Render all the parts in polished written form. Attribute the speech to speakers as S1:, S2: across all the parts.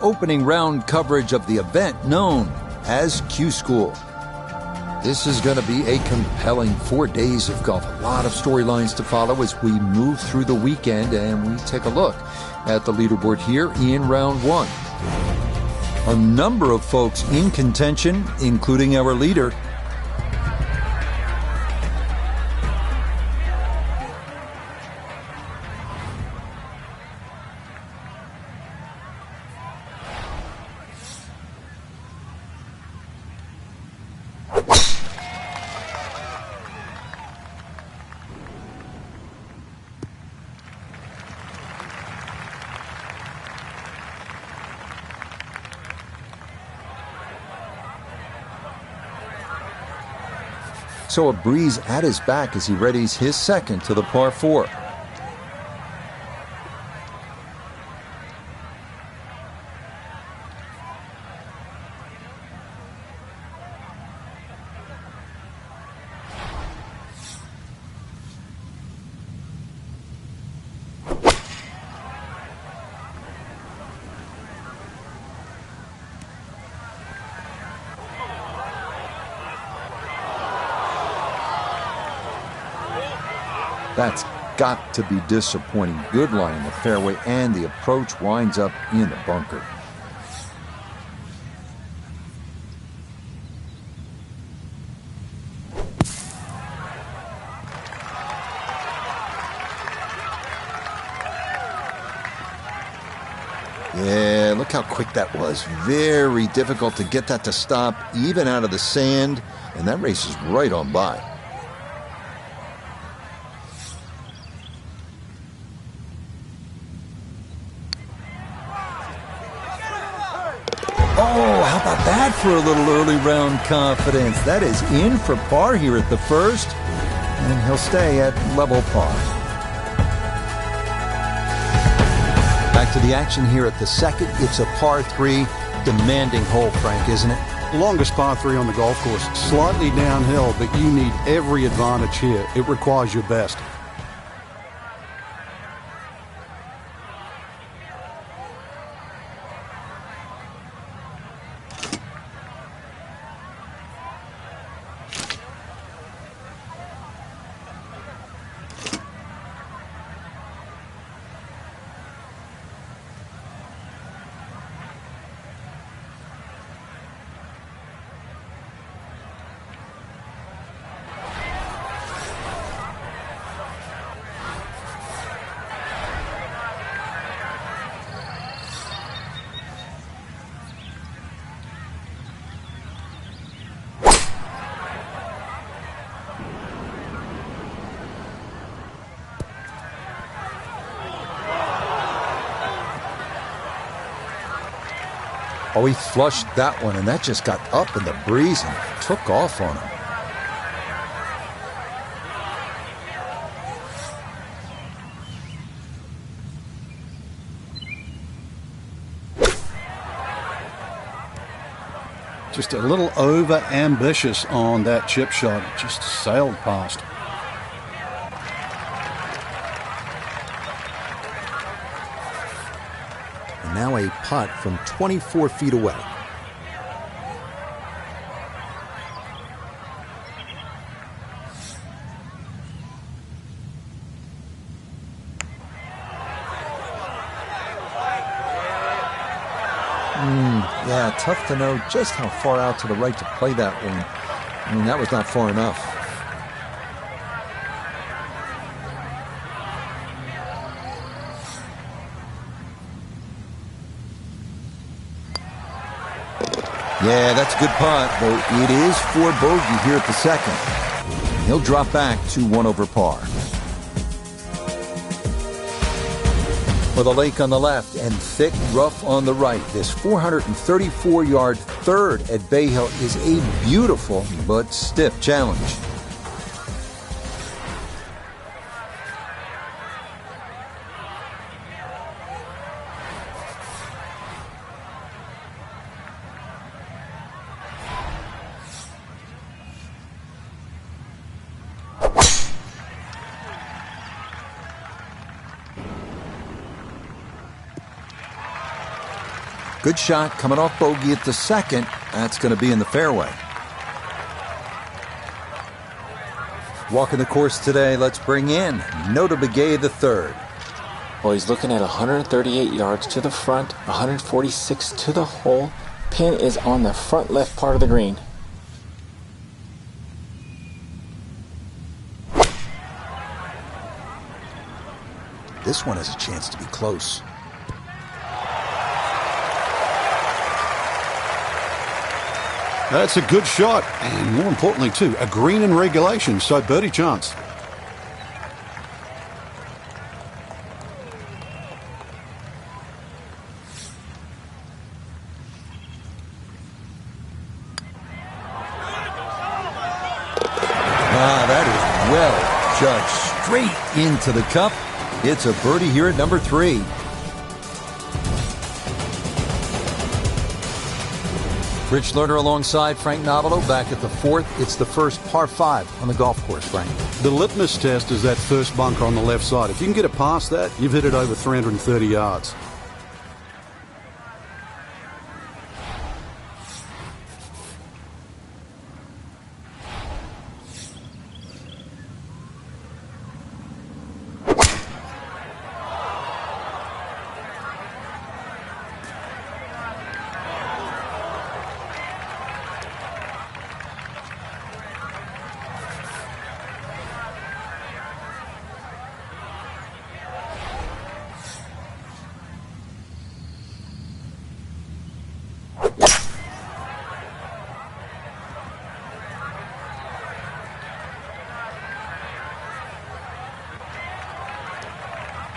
S1: opening round coverage of the event known as Q School. This is going to be a compelling 4 days of golf. A lot of storylines to follow as we move through the weekend, and we take a look at the leaderboard here in round one. A number of folks in contention, including our leader. So a breeze at his back as he readies his second to the par 4. That's got to be disappointing. Good lie in the fairway, and the approach winds up in the bunker. Yeah, look how quick that was. Very difficult to get that to stop, even out of the sand, and that races right on by. Oh, how about that for a little early round confidence? That is in for par here at the first, and he'll stay at level par. Back to the action here at the second. It's a par 3, demanding hole, Frank, isn't it?
S2: Longest par 3 on the golf course. Slightly downhill, but you need every advantage here. It requires your best.
S1: Oh, he flushed that one, and that just got up in the breeze and took off on him.
S2: Just a little over-ambitious on that chip shot. Just sailed past.
S1: Now a putt from 24 feet away. Yeah, tough to know just how far out to the right to play that one. I mean, that was not far enough. Yeah, that's a good putt, though it is for bogey here at the second. He'll drop back to 1 over par. For the lake on the left and thick rough on the right, this 434-yard third at Bay Hill is a beautiful but stiff challenge. Good shot coming off bogey at the second. That's going to be in the fairway. Walking the course today, let's bring in Nota Begay III.
S3: Well, he's looking at 138 yards to the front, 146 to the hole. Pin is on the front left part of the green.
S1: This one has a chance to be close.
S2: That's a good shot, and more importantly too, a green in regulation, so birdie chance.
S1: That is well judged, straight into the cup. It's a birdie here at number 3. Rich Lerner alongside Frank Novello back at the 4th. It's the first par 5 on the golf course, Frank.
S2: The litmus test is that first bunker on the left side. If you can get it past that, you've hit it over 330 yards.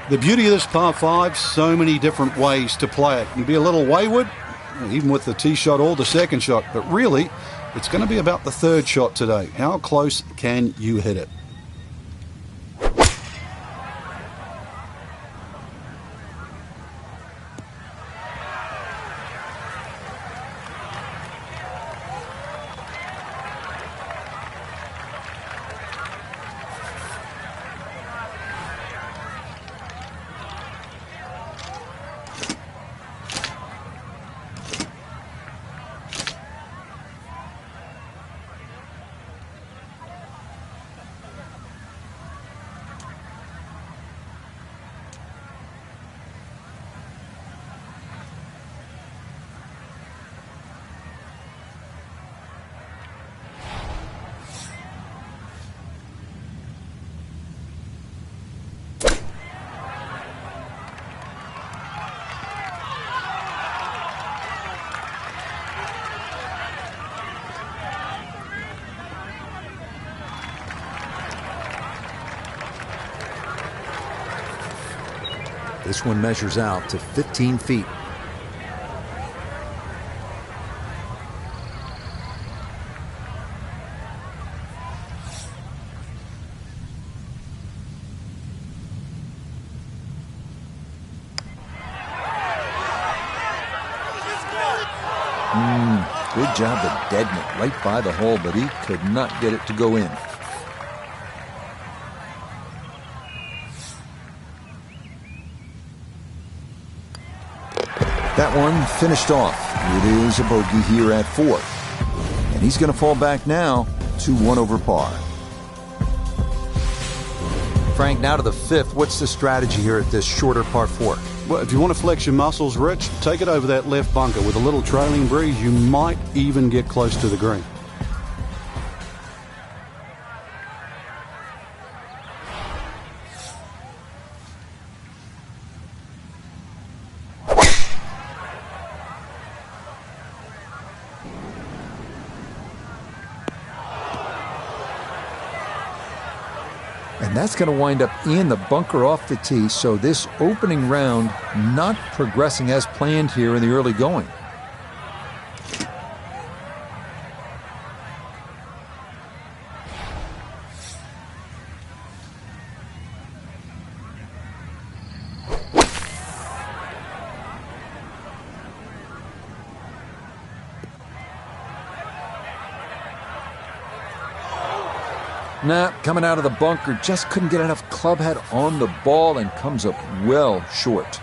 S2: The beauty of this par 5, so many different ways to play it. You can be a little wayward, even with the tee shot or the second shot, but really, it's going to be about the third shot today. How close can you hit it?
S1: This one measures out to 15 feet. Good job of deadening it right by the hole, but he could not get it to go in. That one finished off. It is a bogey here at 4. And he's going to fall back now to 1 over par. Frank, now to the 5th. What's the strategy here at this shorter par 4?
S2: Well, if you want to flex your muscles, Rich, take it over that left bunker. With a little trailing breeze, you might even get close to the green.
S1: And that's going to wind up in the bunker off the tee, so this opening round not progressing as planned here in the early going. Nah, coming out of the bunker, just couldn't get enough club head on the ball and comes up well short.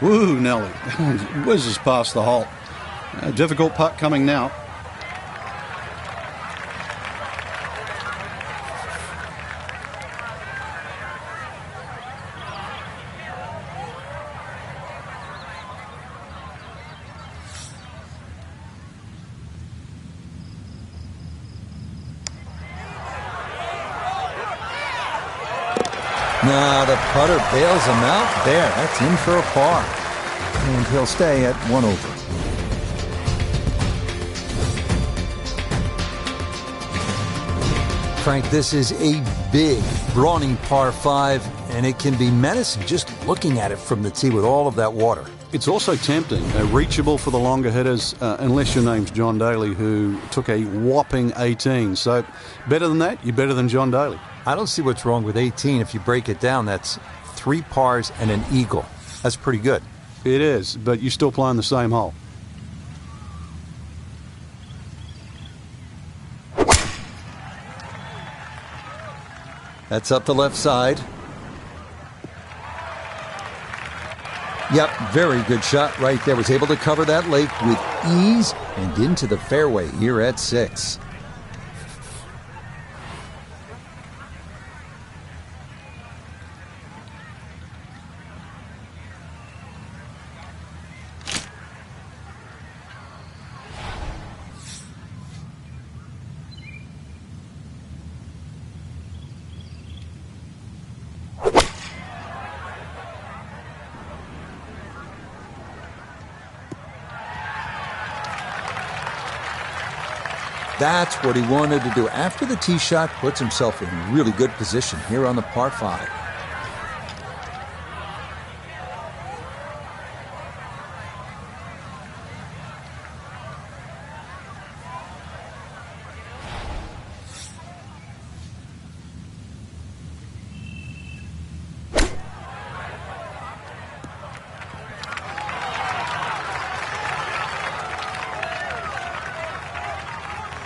S2: Woo, Nelly. Whizzes past the hole. A difficult putt coming now.
S1: Now the putter bails him out there. That's in for a par. And he'll stay at 1 over. Frank, this is a big, brawny par 5, and it can be menacing just looking at it from the tee with all of that water.
S2: It's also tempting, reachable for the longer hitters, unless your name's John Daly, who took a whopping 18. So better than that, you're better than John Daly.
S1: I don't see what's wrong with 18. If you break it down, that's 3 pars and an eagle. That's pretty good.
S2: It is, but you're still playing the same hole.
S1: That's up the left side. Yep, very good shot right there. Was able to cover that lake with ease and into the fairway here at 6. That's what he wanted to do. After the tee shot, puts himself in really good position here on the par 5.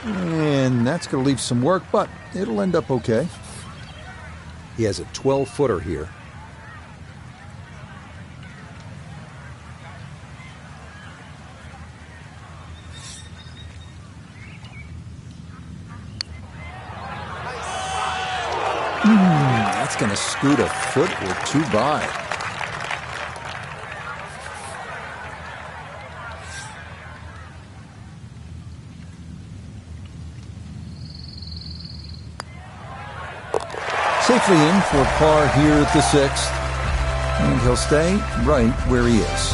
S1: And that's going to leave some work, but it'll end up okay. He has a 12-footer here. That's going to scoot a foot or 2 by. Safely in for par here at the 6th. And he'll stay right where he is.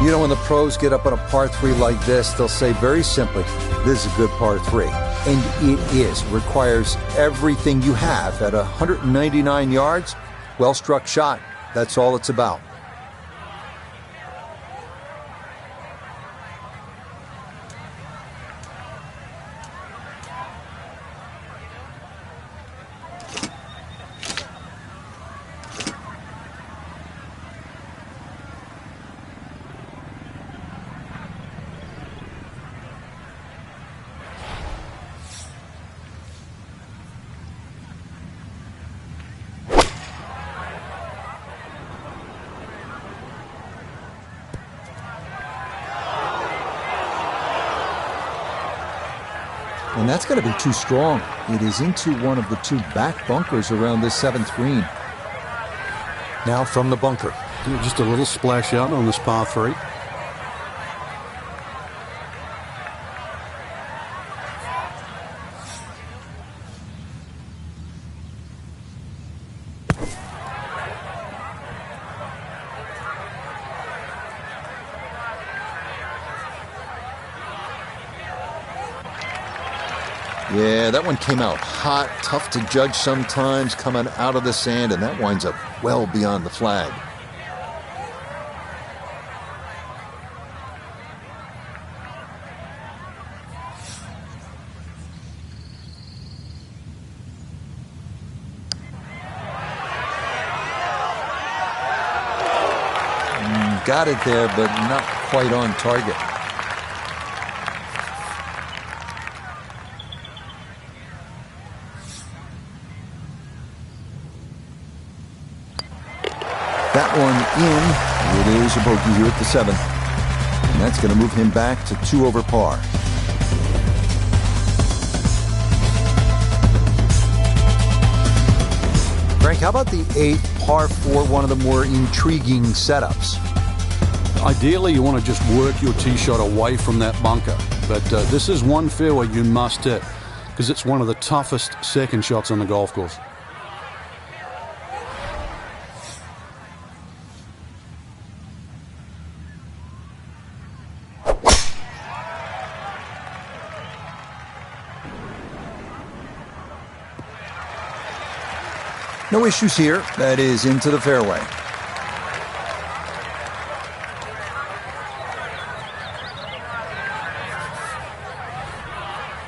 S1: You know, when the pros get up on a par 3 like this, they'll say very simply, this is a good par 3. And it is. It requires everything you have at 199 yards. Well-struck shot. That's all it's about. And that's going to be too strong. It is into one of the 2 back bunkers around this 7th green. Now from the bunker.
S2: Just a little splash out on this par 3.
S1: Yeah, that one came out hot, tough to judge sometimes, coming out of the sand, and that winds up well beyond the flag. Got it there, but not quite on target. that one in. It is a bogey here at the 7th. And that's going to move him back to 2 over par. Frank, how about the 8 par 4, one of the more intriguing setups?
S2: Ideally, you want to just work your tee shot away from that bunker. But this is one fairway you must hit because it's one of the toughest second shots on the golf course.
S1: No issues here. That is into the fairway.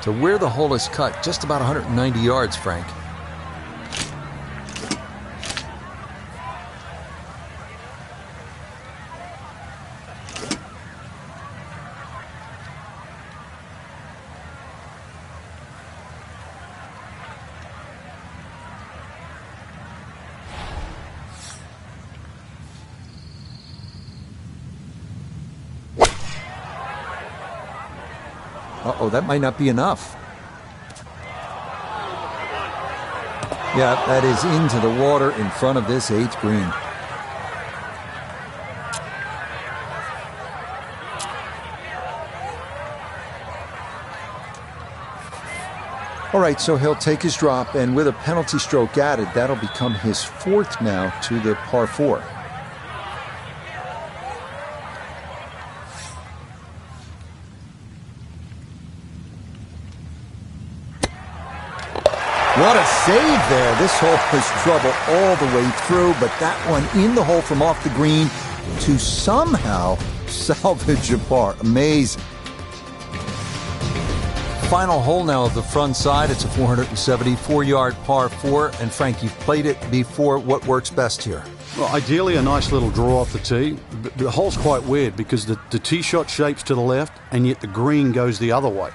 S1: To where the hole is cut, just about 190 yards, Frank. Uh-oh, that might not be enough. Yeah, that is into the water in front of this 8th green. All right, so he'll take his drop, and with a penalty stroke added, that'll become his 4th now to the par 4. What a save there. This hole was trouble all the way through, but that one in the hole from off the green to somehow salvage a par. Amazing. Final hole now of the front side. It's a 474-yard par 4. And Frank, you've played it before. What works best here?
S2: Well, ideally a nice little draw off the tee. But the hole's quite weird because the tee shot shapes to the left and yet the green goes the other way.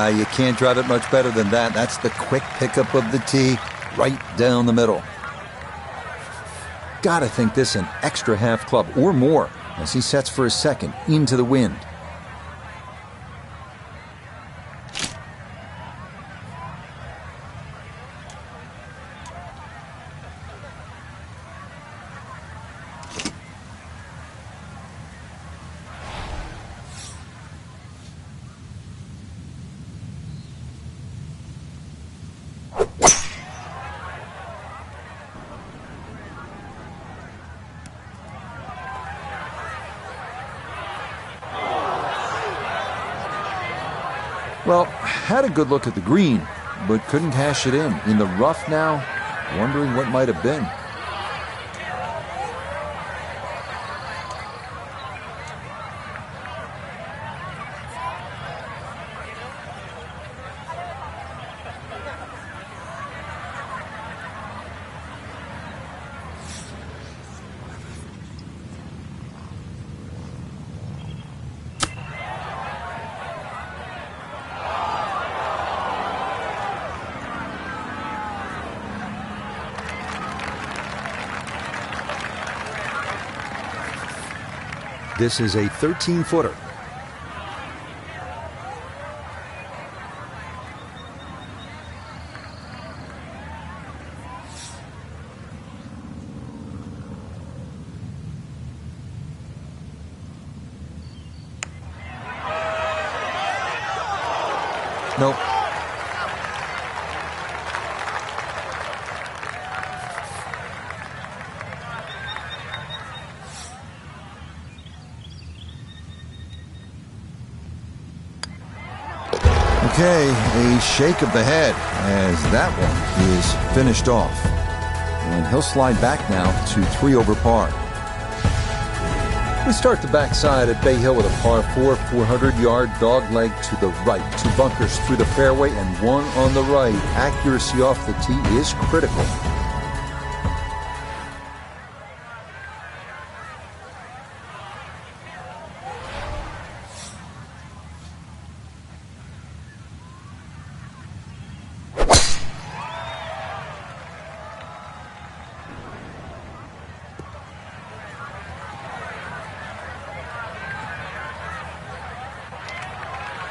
S1: You can't drive it much better than that. That's the quick pickup of the tee right down the middle. Gotta think this an extra half club or more as he sets for his 2nd into the wind. Well, had a good look at the green, but couldn't cash it in the rough now, wondering what might have been. This is a 13-footer. Nope. Okay, a shake of the head as that one is finished off. And he'll slide back now to 3 over par. We start the backside at Bay Hill with a par 4, 400-yard dogleg to the right. 2 bunkers through the fairway and 1 on the right. Accuracy off the tee is critical.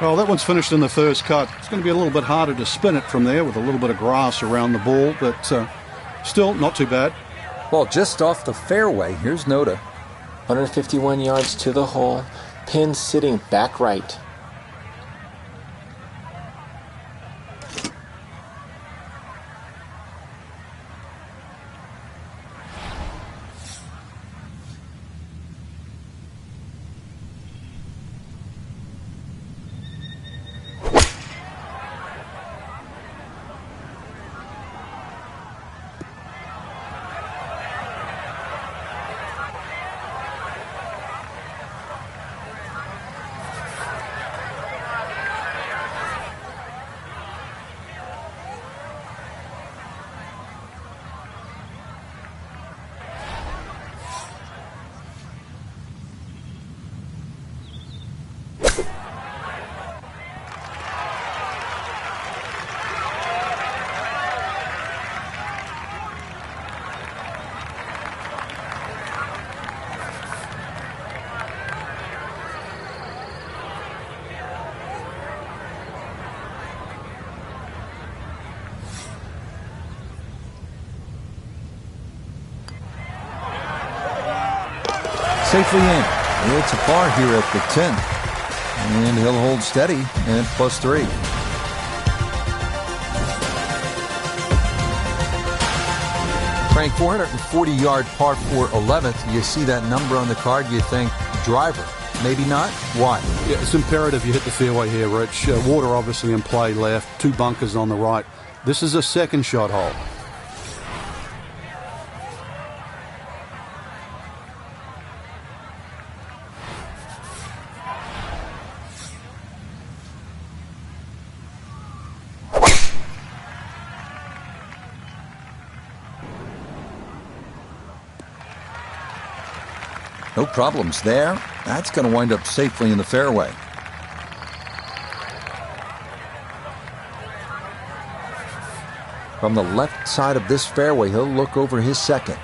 S2: Well, that one's finished in the first cut. It's going to be a little bit harder to spin it from there with a little bit of grass around the ball, but still not too bad.
S1: Well, just off the fairway, here's Noda.
S3: 151 yards to the hole. Pin sitting back right.
S1: Safely in. It's a par here at the 10th. And he'll hold steady at +3. Frank, 440-yard par 4 11th. You see that number on the card, you think driver. Maybe not. Why?
S2: Yeah, it's imperative you hit the fairway here, Rich. Water obviously in play left, 2 bunkers on the right. This is a second shot hole.
S1: No problems there. That's going to wind up safely in the fairway. From the left side of this fairway, he'll look over his second.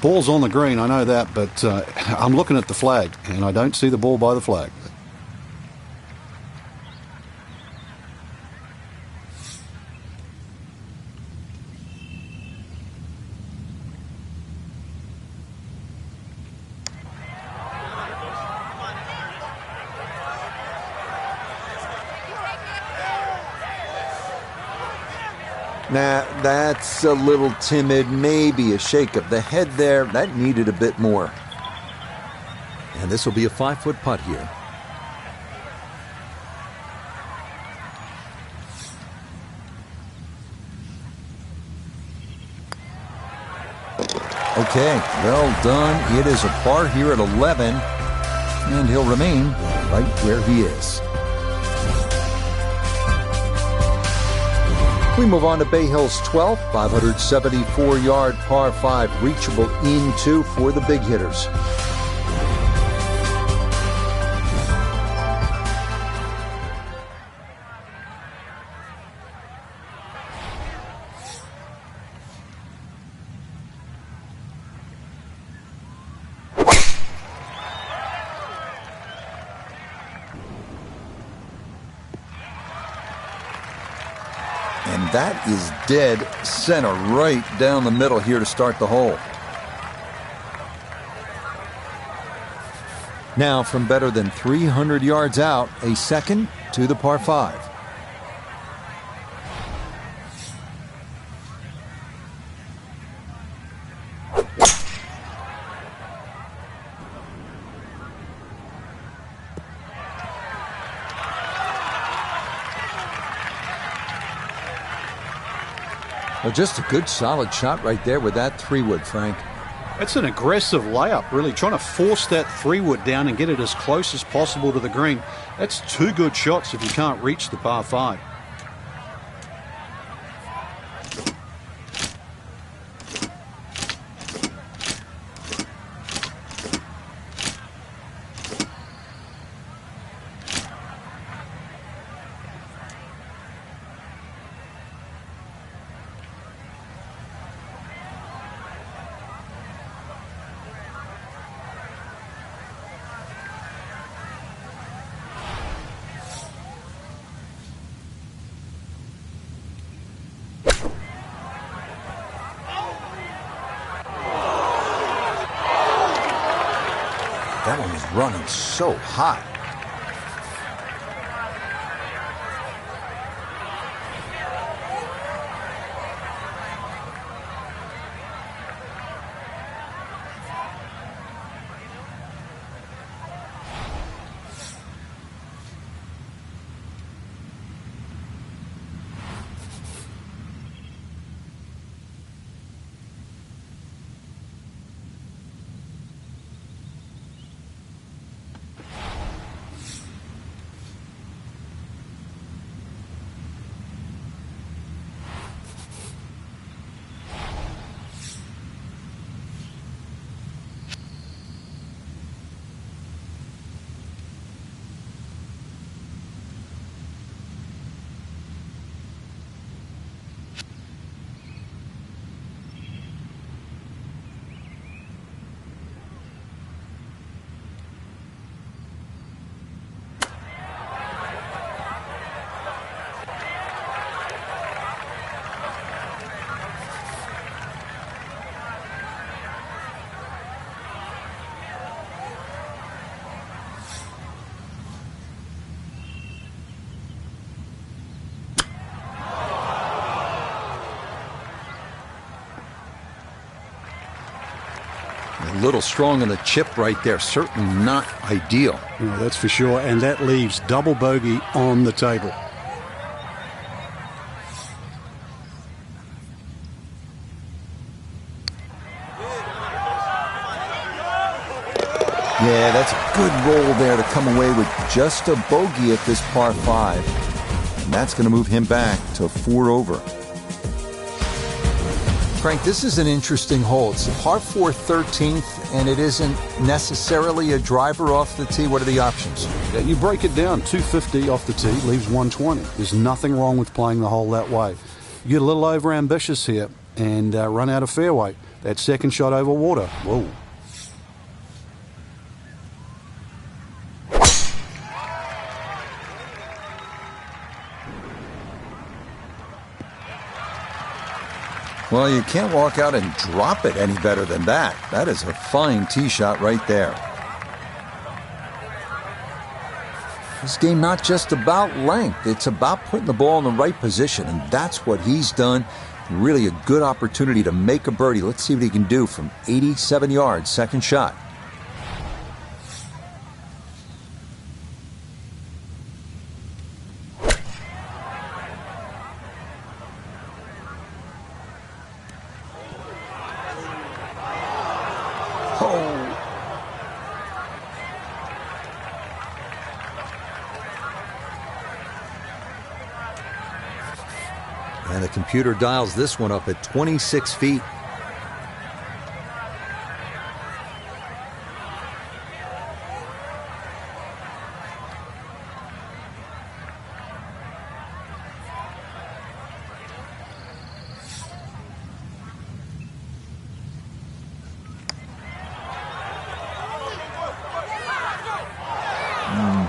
S2: Ball's on the green, I know that, but I'm looking at the flag, and I don't see the ball by the flag.
S1: Nah, that's a little timid, maybe a shake of the head there. That needed a bit more. And this will be a 5-foot putt here. Okay, well done. It is a par here at 11, and he'll remain right where he is. We move on to Bay Hill's 12th, 574-yard par 5, reachable into for the big hitters. And that is dead center, right down the middle here to start the hole. Now, from better than 300 yards out, a second to the par 5. Well, just a good solid shot right there with that 3-wood, Frank.
S2: It's an aggressive layup, really, trying to force that 3-wood down and get it as close as possible to the green. That's 2 good shots if you can't reach the par 5.
S1: That one was running so hot. A little strong on the chip right there. Certainly not ideal.
S2: No, that's for sure. And that leaves double bogey on the table.
S1: Yeah, that's a good roll there to come away with just a bogey at this par 5. And that's going to move him back to 4 over. Frank, this is an interesting hole. It's a par 4 13th, and it isn't necessarily a driver off the tee. What are the options?
S2: Yeah, you break it down. 250 off the tee leaves 120. There's nothing wrong with playing the hole that way. You get a little over ambitious here and run out of fairway. That second shot over water. Whoa.
S1: Well, you can't walk out and drop it any better than that. That is a fine tee shot right there. This game not just about length. It's about putting the ball in the right position, and that's what he's done. Really a good opportunity to make a birdie. Let's see what he can do from 87 yards, second shot. And the computer dials this one up at 26 feet.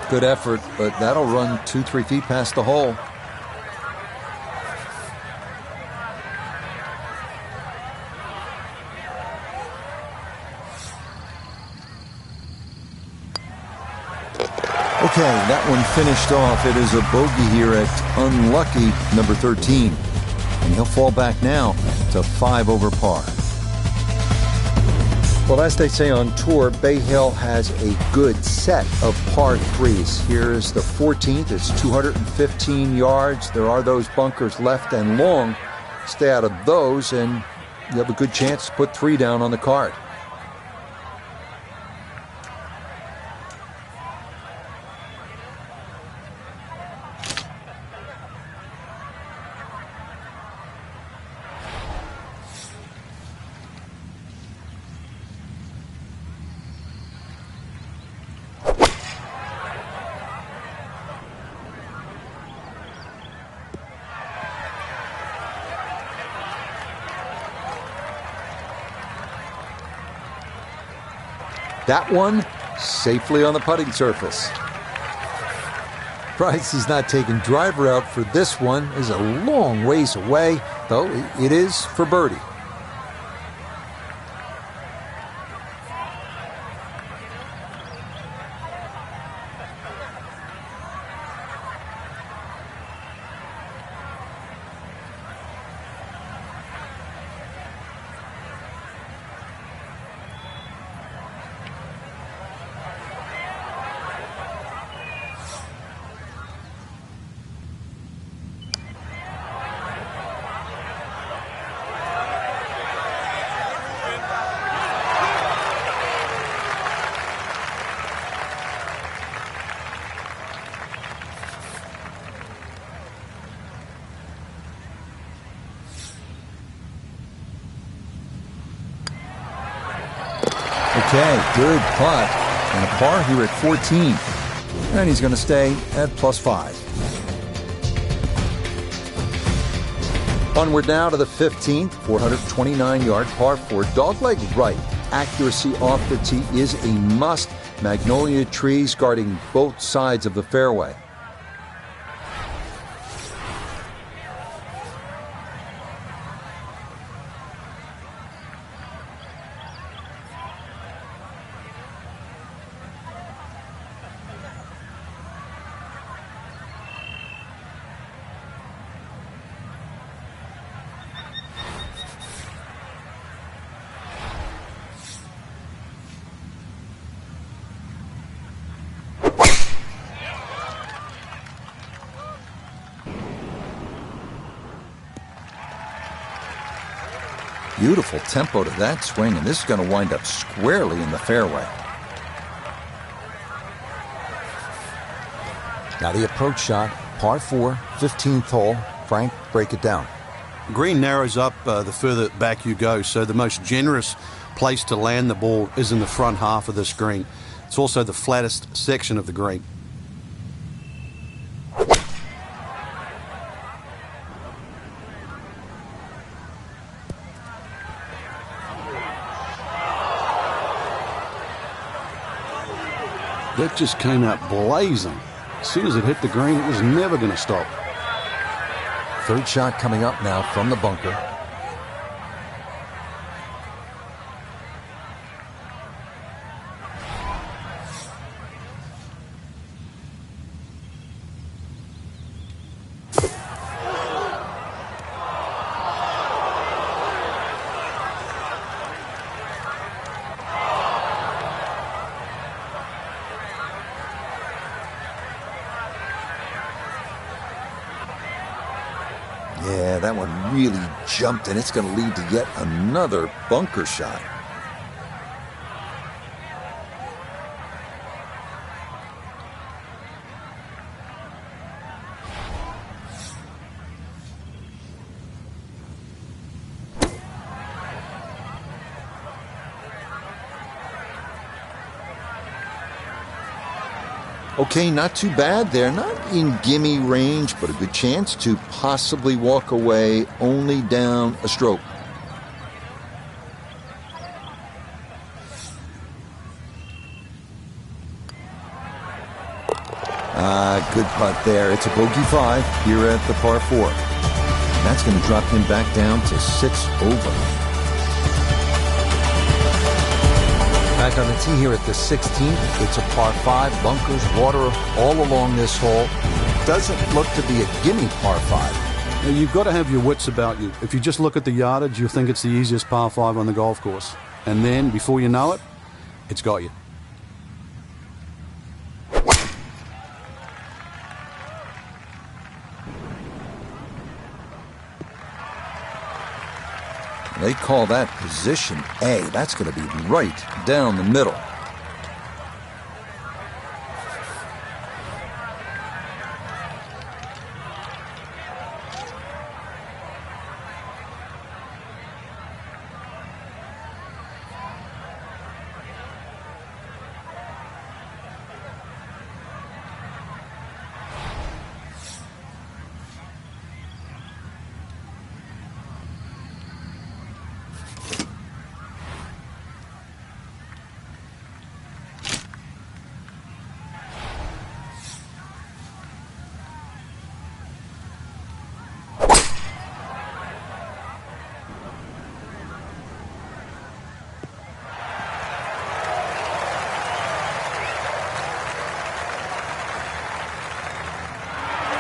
S1: Good effort, but that'll run 2-3 feet past the hole. Okay, that one finished off. It is a bogey here at unlucky number 13. And he'll fall back now to 5 over par. Well, as they say on tour, Bay Hill has a good set of par 3s. Here's the 14th. It's 215 yards. There are those bunkers left and long. Stay out of those, and you have a good chance to put 3 down on the card. That one safely on the putting surface. Price is not taking driver out for this one. Is a long ways away, though it is for birdie. Okay, good putt. And a par here at 14. And he's going to stay at +5. Onward now to the 15th, 429-yard par 4. Dogleg right. Accuracy off the tee is a must. Magnolia trees guarding both sides of the fairway. Beautiful tempo to that swing, and this is going to wind up squarely in the fairway. Now the approach shot, par 4, 15th hole. Frank, break it down.
S2: Green narrows up the further back you go, so the most generous place to land the ball is in the front half of this green. It's also the flattest section of the green. That just came out blazing. As soon as it hit the green, it was never going to stop.
S1: Third shot coming up now from the bunker. Yeah, that one really jumped, and it's going to lead to yet another bunker shot. Okay, not too bad there. Not in gimme range, but a good chance to possibly walk away only down a stroke. Good putt there. It's a bogey 5 here at the par 4. That's going to drop him back down to 6 over. Back on the tee here at the 16th. It's a par 5, bunkers, water all along this hole. Doesn't look to be a gimme par 5.
S2: Now, you've got to have your wits about you. If you just look at the yardage, you'll think it's the easiest par 5 on the golf course. And then, before you know it, it's got you.
S1: They call that position A. That's going to be right down the middle.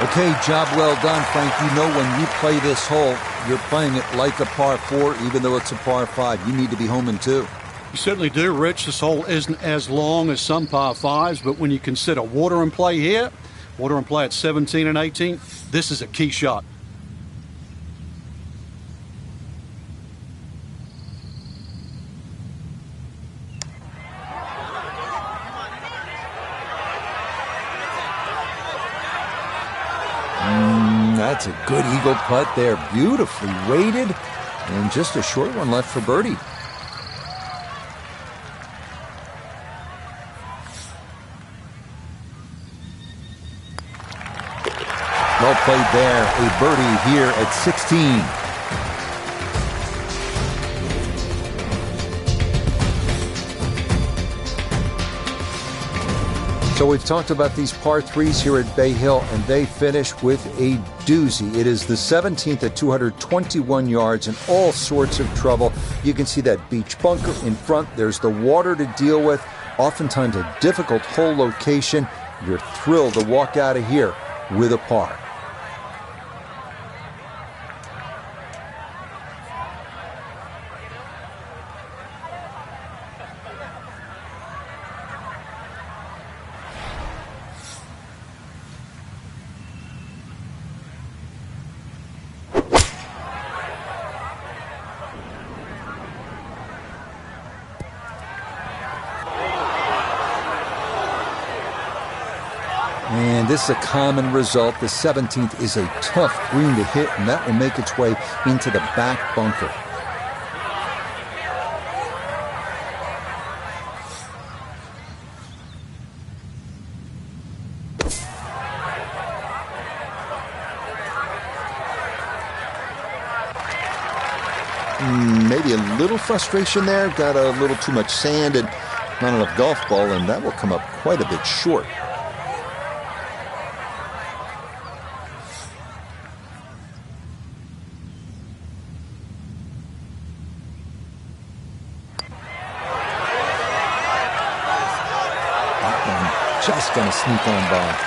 S1: Okay, job well done, Frank. You know when you play this hole, you're playing it like a par 4, even though it's a par 5. You need to be home in 2.
S2: You certainly do, Rich. This hole isn't as long as some par 5s, but when you consider water and play here, water and play at 17 and 18, this is a key shot.
S1: That's a good eagle putt there. Beautifully weighted, and just a short one left for birdie. Well played there. A birdie here at 16. So we've talked about these par 3s here at Bay Hill, and they finish with a doozy. It is the 17th at 221 yards and all sorts of trouble. You can see that beach bunker in front. There's the water to deal with. Oftentimes a difficult hole location. You're thrilled to walk out of here with a par. And this is a common result. The 17th is a tough green to hit, and that will make its way into the back bunker. Maybe a little frustration there. Got a little too much sand and not enough golf ball, and that will come up quite a bit short. Just going to sneak on by.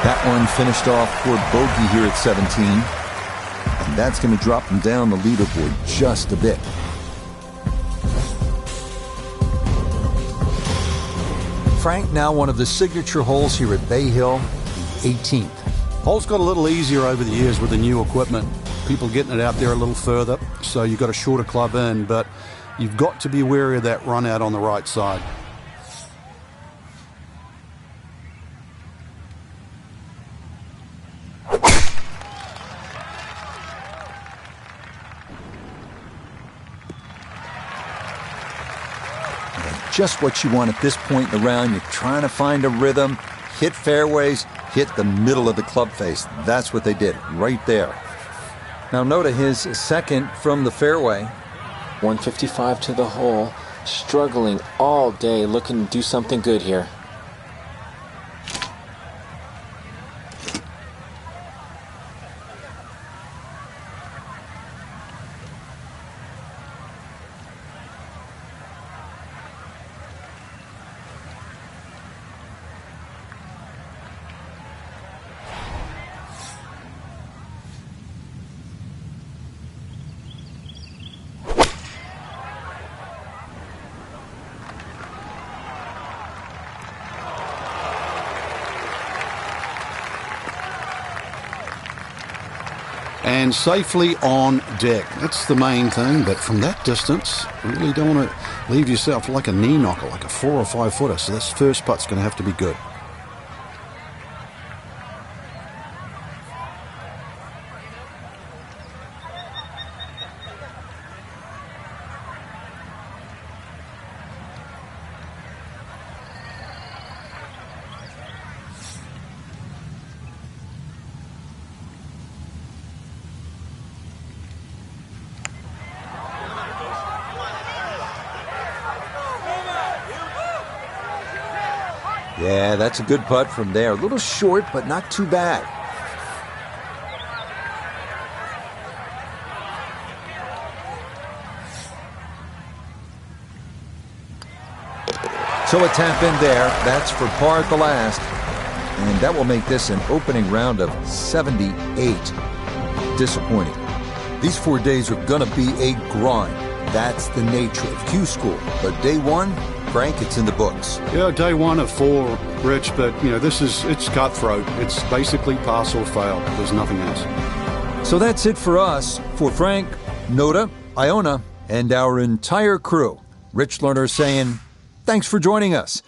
S1: That one finished off for bogey here at 17. And that's going to drop him down the leaderboard just a bit. Frank, now one of the signature holes here at Bay Hill, 18th.
S2: Hole's got a little easier over the years with the new equipment. People getting it out there a little further, so you've got a shorter club in, but you've got to be wary of that run out on the right side.
S1: Just what you want at this point in the round. You're trying to find a rhythm, hit fairways, hit the middle of the club face. That's what they did right there. Now Noda, his second from the fairway.
S3: 155 to the hole, struggling all day, looking to do something good here.
S2: and safely on deck. That's the main thing, but from that distance, you really don't want to leave yourself like a knee knocker, like a 4 or 5 footer. So this first putt's going to have to be good.
S1: Yeah, that's a good putt from there. A little short, but not too bad. So a tap in there. That's for par at the last. And that will make this an opening round of 78. Disappointing. These 4 days are going to be a grind. That's the nature of Q School. But day one, Frank, it's in the books.
S2: Yeah, day 1 of 4, Rich, but, it's cutthroat. It's basically pass or fail. There's nothing else.
S1: So that's it for us. For Frank, Noda, Iona, and our entire crew, Rich Lerner saying, thanks for joining us.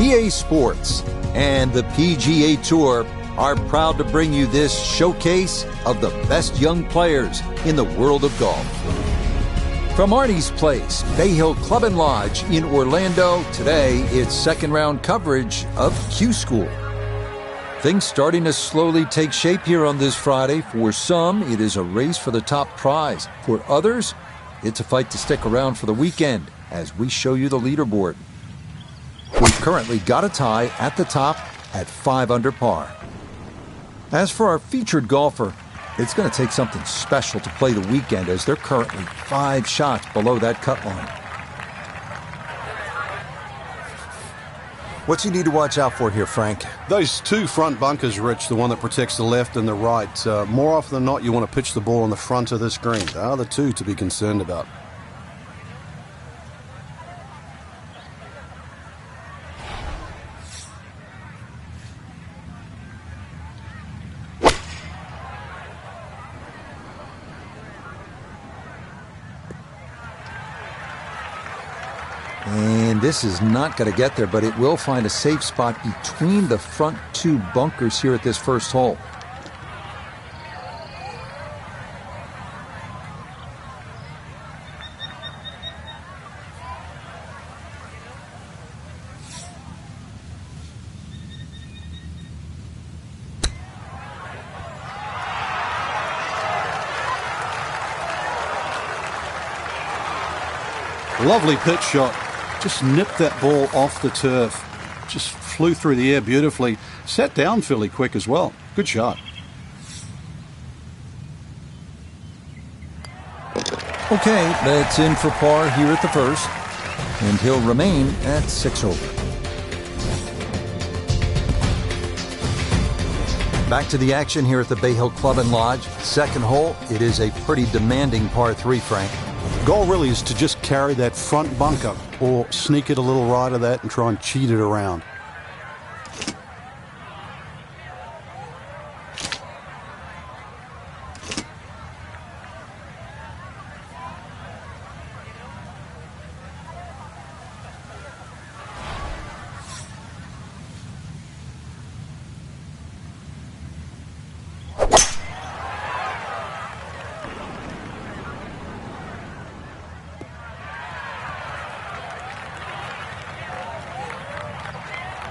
S1: EA Sports and the PGA Tour are proud to bring you this showcase of the best young players in the world of golf. From Arnie's Place, Bay Hill Club and Lodge in Orlando, today it's second round coverage of Q School. Things starting to slowly take shape here on this Friday. For some, it is a race for the top prize. For others, it's a fight to stick around for the weekend as we show you the leaderboard. We've currently got a tie at the top at 5 under par. As for our featured golfer, it's going to take something special to play the weekend as they're currently 5 shots below that cut line. What's he need to watch out for here, Frank?
S2: Those 2 front bunkers, Rich, the one that protects the left and the right. More often than not, you want to pitch the ball on the front of this green. They are the 2 to be concerned about.
S1: And this is not going to get there, but it will find a safe spot between the front 2 bunkers here at this first hole.
S2: Lovely pitch shot. Just nipped that ball off the turf. Just flew through the air beautifully. Sat down fairly quick as well. Good shot.
S1: Okay, that's in for par here at the first, and he'll remain at 6 over. Back to the action here at the Bay Hill Club and Lodge. Second hole, it is a pretty demanding par 3, Frank.
S2: Goal really is to just carry that front bunker or sneak it a little right of that and try and cheat it around.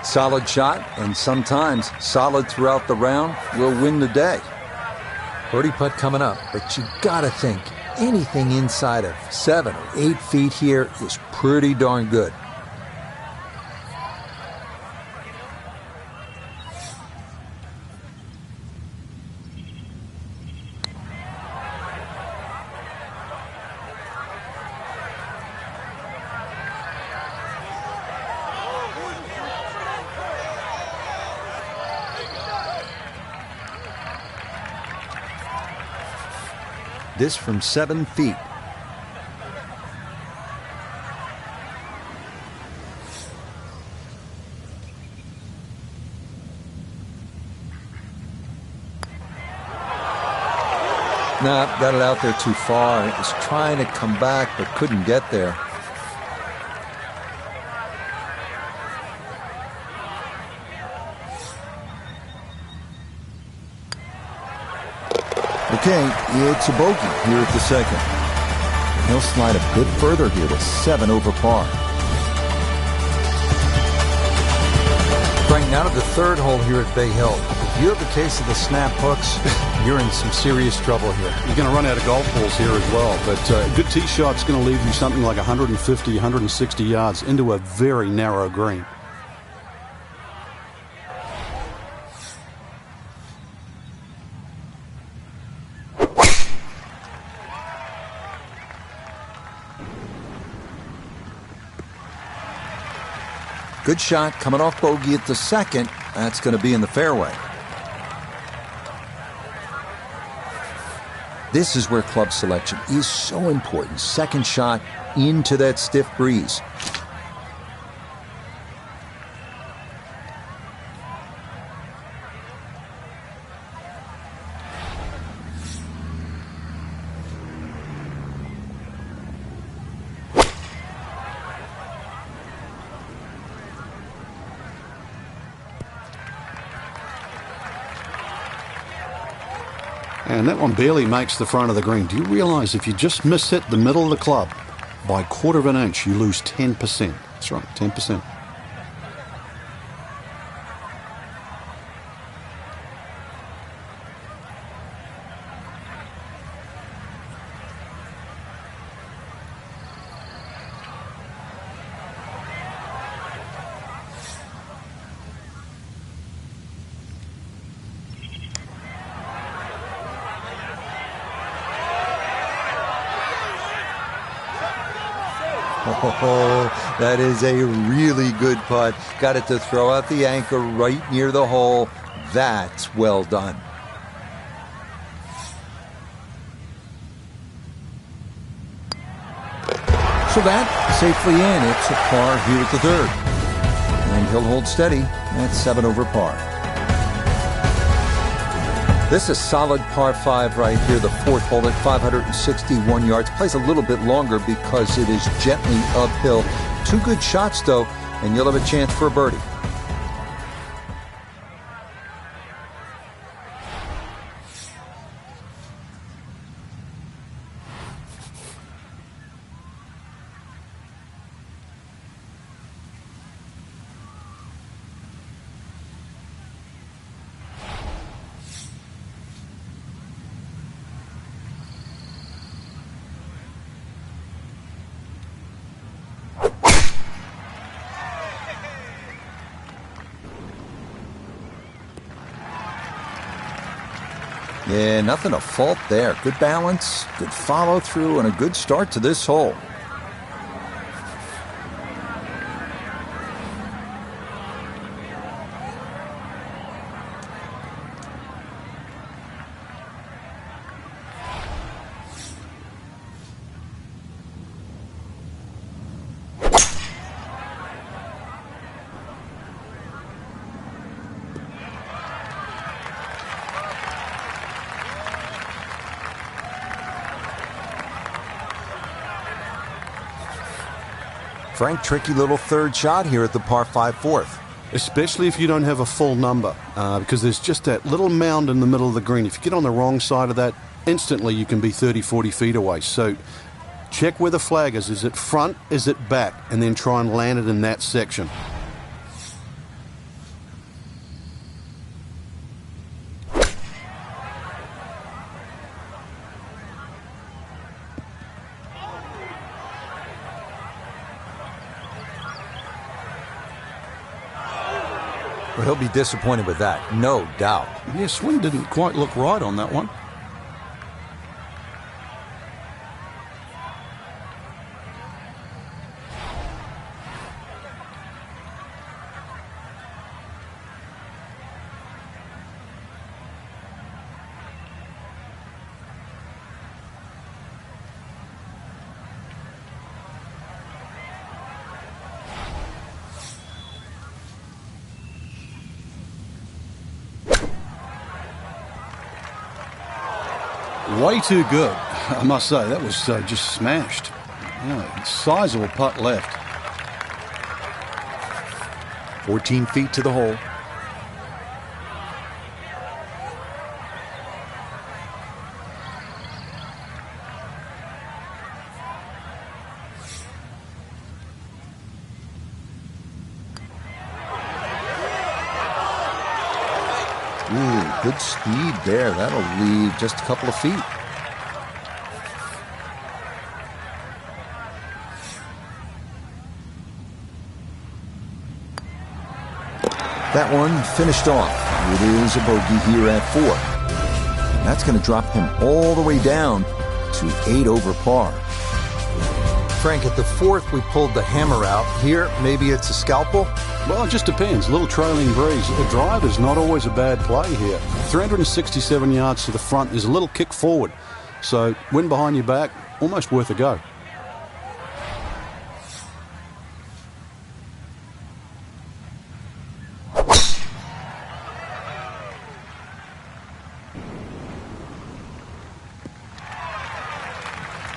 S1: Solid shot, and sometimes solid throughout the round, will win the day. Birdie putt coming up, but you gotta think anything inside of 7 or 8 feet here is pretty darn good. This from 7 feet. Nah, got it out there too far. It was trying to come back, but couldn't get there. Okay, it's a bogey here at the second. He'll slide a bit further here to 7 over par. Frank, now to the third hole here at Bay Hill. If you have a case of the snap hooks, you're in some serious trouble here.
S2: You're going to run out of golf balls here as well, but a good tee shot's going to leave you something like 150, 160 yards into a very narrow green.
S1: Good shot coming off bogey at the second. That's going to be in the fairway. This is where club selection is so important. Second shot into that stiff breeze.
S2: And that one barely makes the front of the green. Do you realize if you just miss hit the middle of the club by a quarter of an inch, you lose 10%? That's right, 10%.
S1: Oh, that is a really good putt. Got it to throw out the anchor right near the hole. That's well done. So that safely in. It's a par here at the third. And he'll hold steady at 7 over par. This is a solid par 5 right here, the fourth hole at 561 yards. Plays a little bit longer because it is gently uphill. 2 good shots, though, and you'll have a chance for a birdie. Yeah, nothing to fault there. Good balance, good follow through, and a good start to this hole. Frank, tricky little third shot here at the par 5 fourth.
S2: Especially if you don't have a full number, because there's just that little mound in the middle of the green. If you get on the wrong side of that, instantly you can be 30, 40 feet away. So check where the flag is. Is it front? Is it back? And then try and land it in that section.
S1: Well, he'll be disappointed with that, no doubt.
S2: Yeah, swing didn't quite look right on that one. Way too good, I must say. That was just smashed. Yeah, sizable putt left.
S1: 14 feet to the hole. Ooh, good speed there. That'll leave just a couple of feet. That one finished off. It is a bogey here at 4. And that's going to drop him all the way down to 8 over par. Frank, at the 4th, we pulled the hammer out. Here, maybe it's a scalpel?
S2: Well, it just depends. A little trailing breeze. A drive is not always a bad play here. 367 yards to the front is a little kick forward. So, wind behind your back, almost worth a go.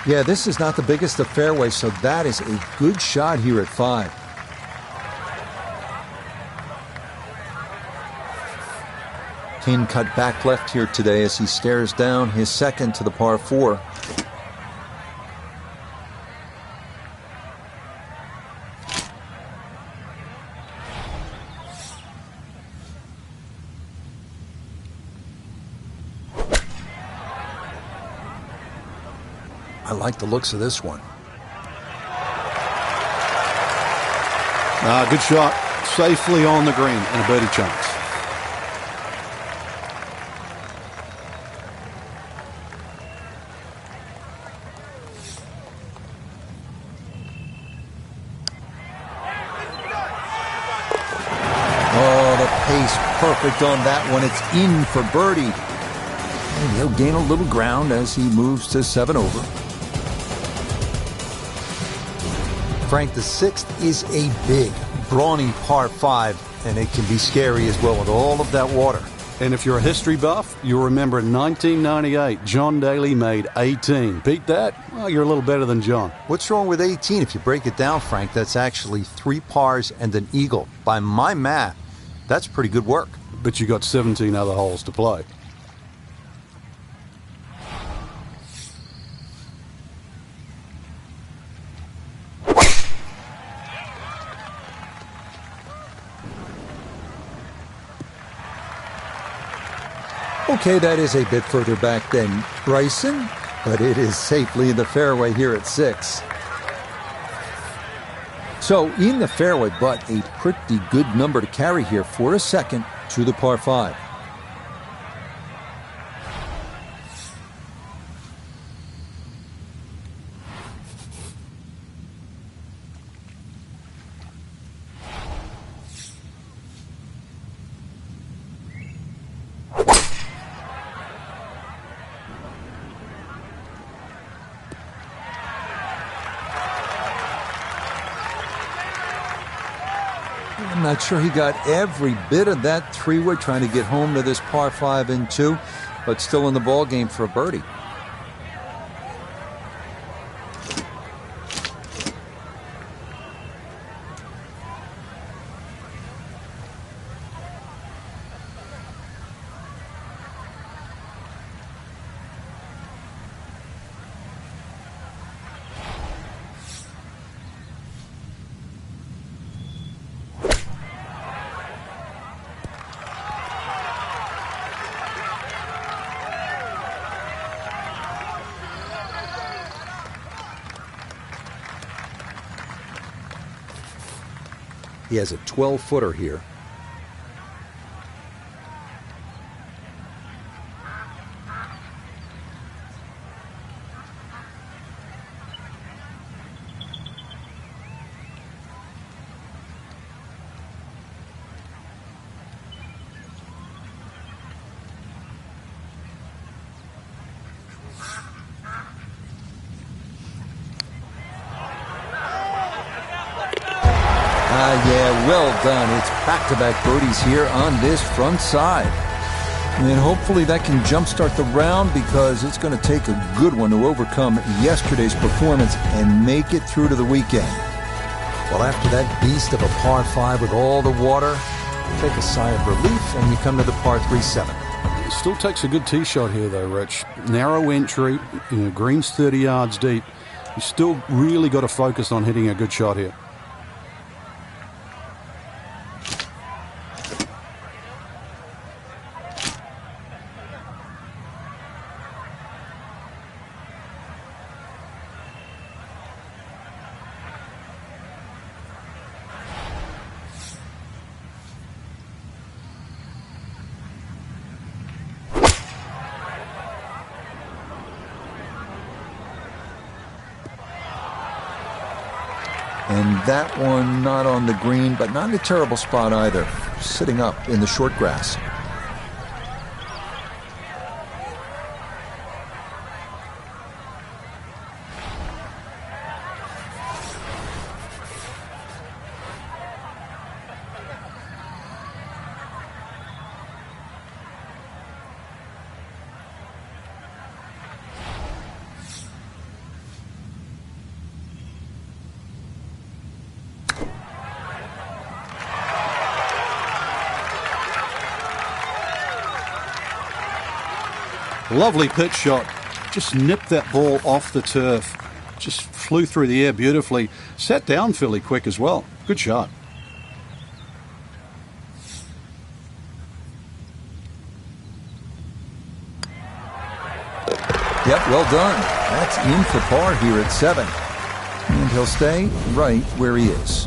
S1: Yeah, this is not the biggest of fairways, so that is a good shot here at 5. Kane cut back left here today as he stares down his second to the par 4. I like the looks of this one.
S2: Good shot. Safely on the green and a birdie chance.
S1: Oh, the pace perfect on that one. It's in for birdie. And he'll gain a little ground as he moves to 7 over. Frank, the 6th is a big, brawny par 5, and it can be scary as well with all of that water.
S2: And if you're a history buff, you'll remember in 1998, John Daly made 18. Beat that? Well, you're a little better than John.
S1: What's wrong with 18? If you break it down, Frank, that's actually 3 pars and an eagle. By my math, that's pretty good work.
S2: But you got 17 other holes to play.
S1: Okay, that is a bit further back than Bryson, but it is safely in the fairway here at 6. So in the fairway, but a pretty good number to carry here for a second to the par 5. I'm not sure he got every bit of that 3-wood trying to get home to this par 5 and 2, but still in the ball game for a birdie. He has a 12-footer here. Yeah, well done. It's back-to-back birdies here on this front side. And hopefully that can jumpstart the round, because it's going to take a good one to overcome yesterday's performance and make it through to the weekend.
S4: Well, after that beast of a par 5 with all the water, you take a sigh of relief and you come to the par 3-7.
S2: It still takes a good tee shot here, though, Rich. Narrow entry, green's 30 yards deep. You still really got to focus on hitting a good shot here.
S1: And that one not on the green, but not in a terrible spot either, sitting up in the short grass.
S2: Lovely pitch shot. Just nipped that ball off the turf. Just flew through the air beautifully. Sat down fairly quick as well. Good shot.
S1: Yep, well done. That's in for par here at 7. And he'll stay right where he is.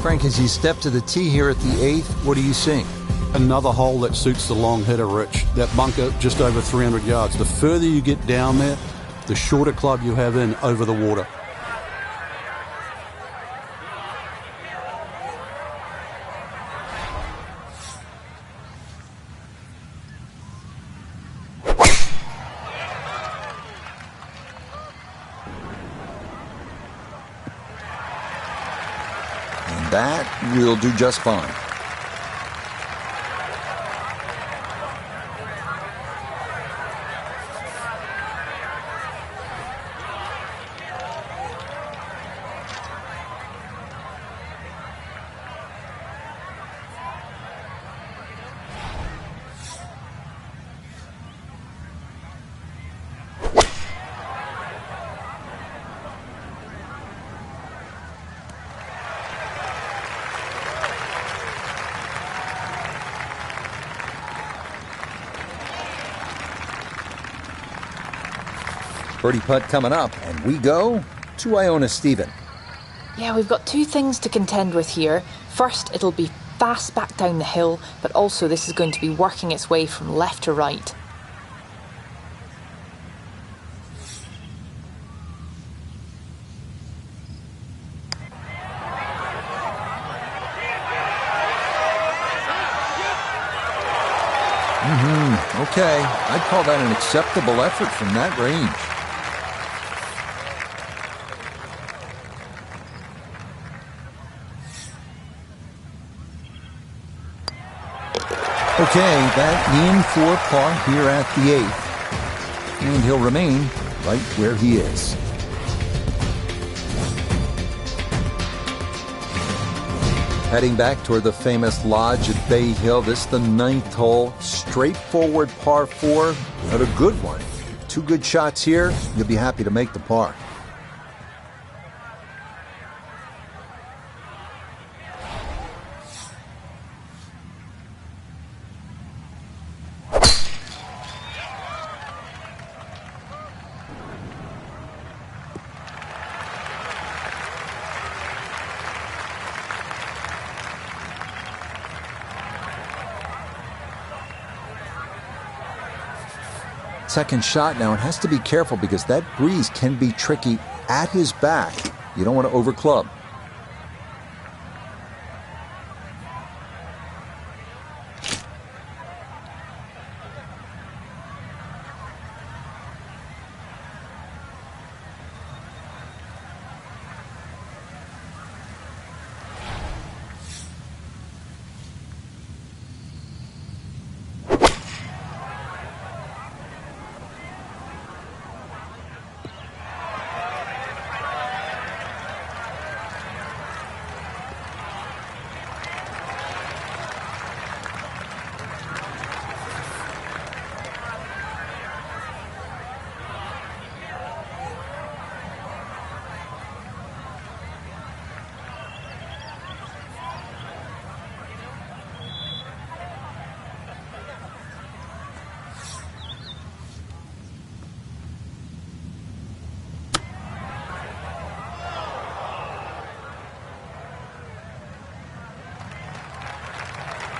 S1: Frank, as you step to the tee here at the 8th, what are you seeing?
S2: Another hole that suits the long hitter, Rich. That bunker just over 300 yards. The further you get down there, the shorter club you have in over the water.
S1: And that will do just fine. Birdie putt coming up, and we go to Iona Stephen.
S5: Yeah, we've got two things to contend with here. First, it'll be fast back down the hill, but also this is going to be working its way from left to right.
S1: Okay, I'd call that an acceptable effort from that range. Okay, that in for par here at the 8th. And he'll remain right where he is. Heading back toward the famous lodge at Bay Hill. This is the 9th hole. Straightforward par 4, but a good one. Two good shots here. You'll be happy to make the par. Second shot now, and has to be careful because that breeze can be tricky at his back. You don't want to overclub.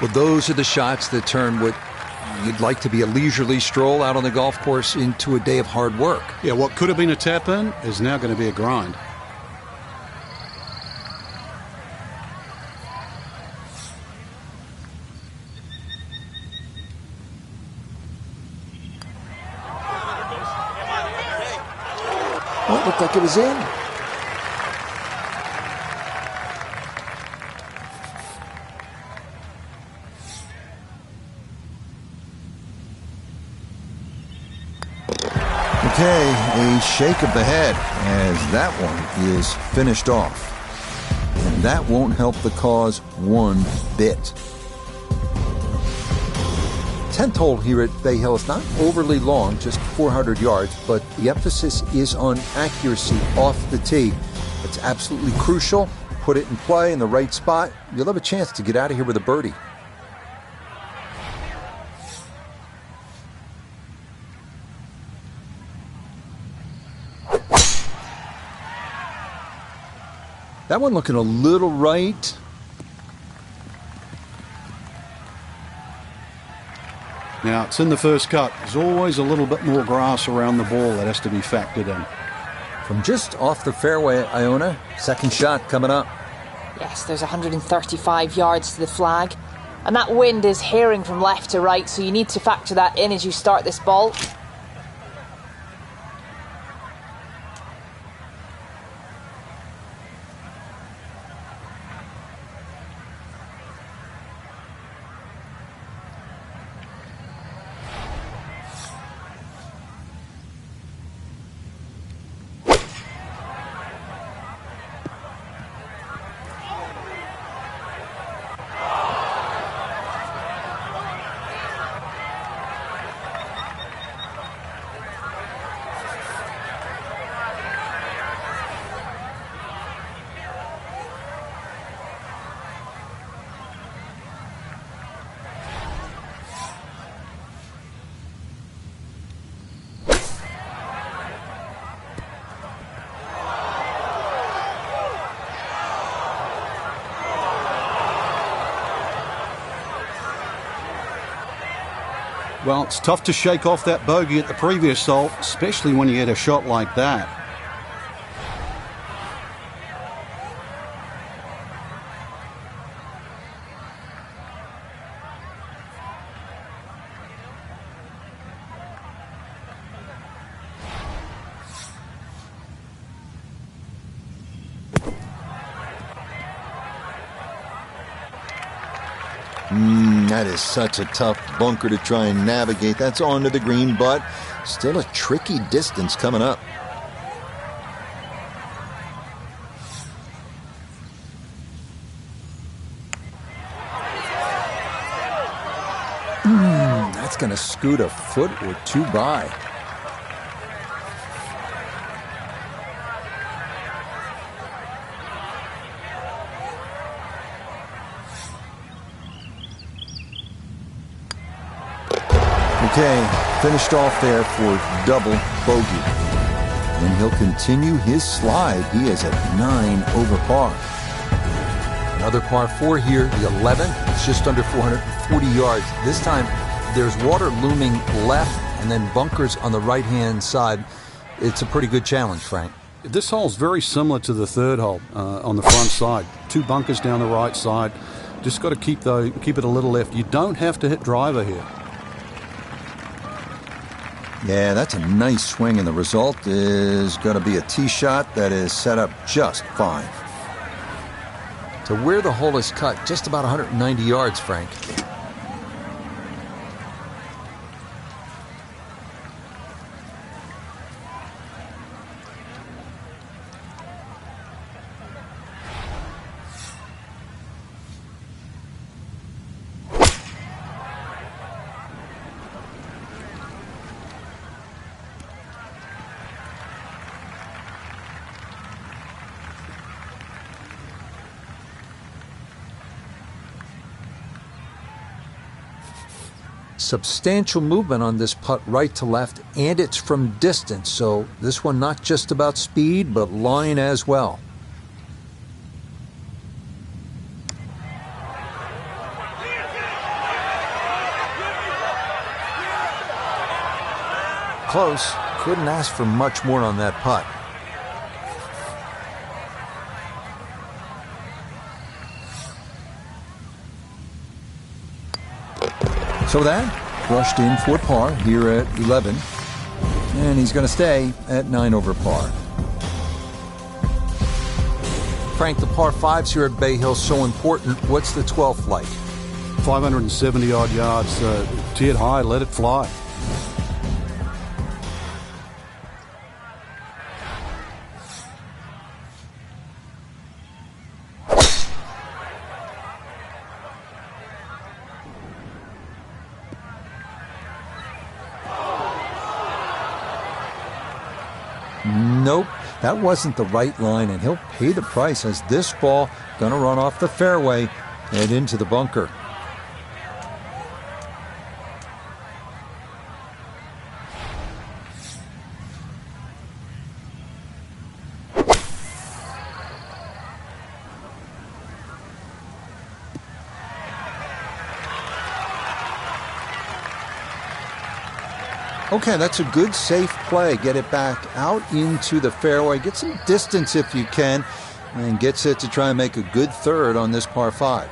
S1: Well, those are the shots that turn what you'd like to be a leisurely stroll out on the golf course into a day of hard work.
S2: Yeah, what could have been a tap-in is now going to be a grind.
S1: Well, it looked like it was in.
S6: Okay, a shake of the head as that one is finished off. And that won't help the cause one bit.
S1: 10th hole here at Bay Hill is not overly long, just 400 yards, but the emphasis is on accuracy off the tee. It's absolutely crucial. Put it in play in the right spot. You'll have a chance to get out of here with a birdie. That one looking a little right.
S2: Now, it's in the first cut. There's always a little bit more grass around the ball that has to be factored in.
S1: From just off the fairway, Iona, second shot coming up.
S5: Yes, there's 135 yards to the flag. And that wind is herring from left to right, so you need to factor that in as you start this ball.
S2: Well, it's tough to shake off that bogey at the previous hole, especially when you get a shot like that.
S6: That is such a tough bunker to try and navigate. That's onto the green, but still a tricky distance coming up.
S1: That's going to scoot a foot or two by.
S6: Okay, finished off there for double bogey. And he'll continue his slide. He is at 9 over par.
S1: Another par 4 here, the 11th. It's just under 440 yards. This time, there's water looming left and then bunkers on the right-hand side. It's a pretty good challenge, Frank.
S2: This hole's very similar to the third hole on the front side. 2 bunkers down the right side. Just got to keep it a little left. You don't have to hit driver here.
S6: Yeah, that's a nice swing, and the result is going to be a tee shot that is set up just fine.
S1: To where the hole is cut, just about 190 yards, Frank. Substantial movement on this putt right to left, and it's from distance, so this one not just about speed, but line as well.
S4: close. Couldn't ask for much more on that putt.
S6: So that brushed in for par here at 11. And he's going to stay at 9 over par.
S4: Frank, the par 5s here at Bay Hill so important. What's the 12th like?
S2: 570 odd yards, tiered high, let it fly.
S6: Nope, that wasn't the right line, and he'll pay the price as this ball gonna run off the fairway and into the bunker. Okay, that's a good, safe play. Get it back out into the fairway. Get some distance if you can, and gets it to try and make a good third on this par 5.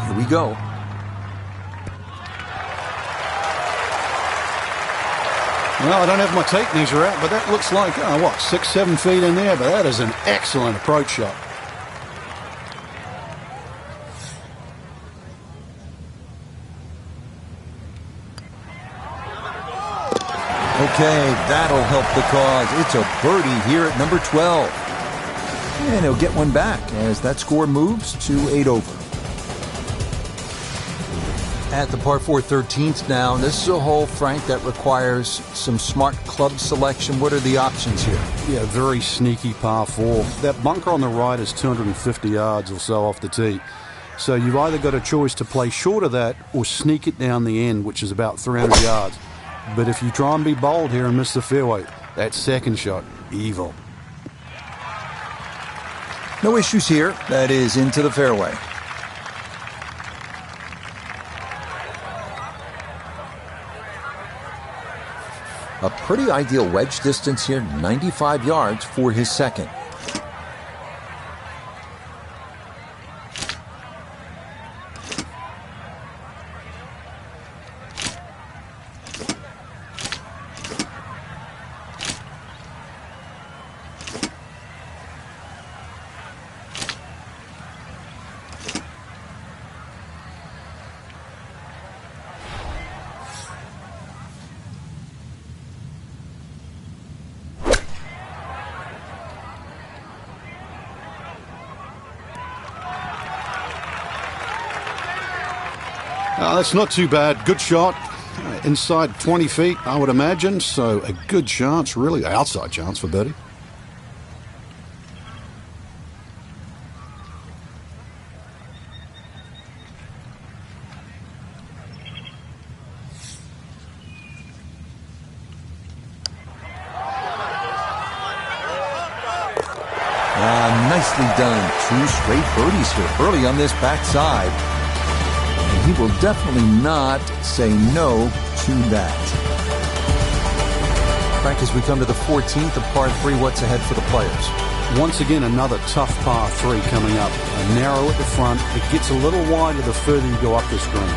S6: Here we go.
S2: Well, I don't have my tape measure out, but that looks like, 6-7 feet in there, but that is an excellent approach shot.
S6: Okay, that'll help the cause. It's a birdie here at number 12. And he'll get one back as that score moves to 8 over.
S4: At the par 4 13th now, this is a hole, Frank, that requires some smart club selection. What are the options here?
S2: Yeah, very sneaky par 4. That bunker on the right is 250 yards or so off the tee. So you've either got a choice to play short of that or sneak it down the end, which is about 300 yards. But if you try and be bold here and miss the fairway, that second shot, evil.
S6: No issues here. That is into the fairway. A pretty ideal wedge distance here, 95 yards for his second.
S2: That's not too bad. Good shot. Inside 20 feet, I would imagine. So a good chance, really, outside chance for birdie.
S6: Nicely done. 2 straight birdies here early on this backside. And he will definitely not say no to that.
S4: Frank, as we come to the 14th of par 3, what's ahead for the players?
S2: Once again, another tough par 3 coming up. A narrow at the front. It gets a little wider the further you go up this green.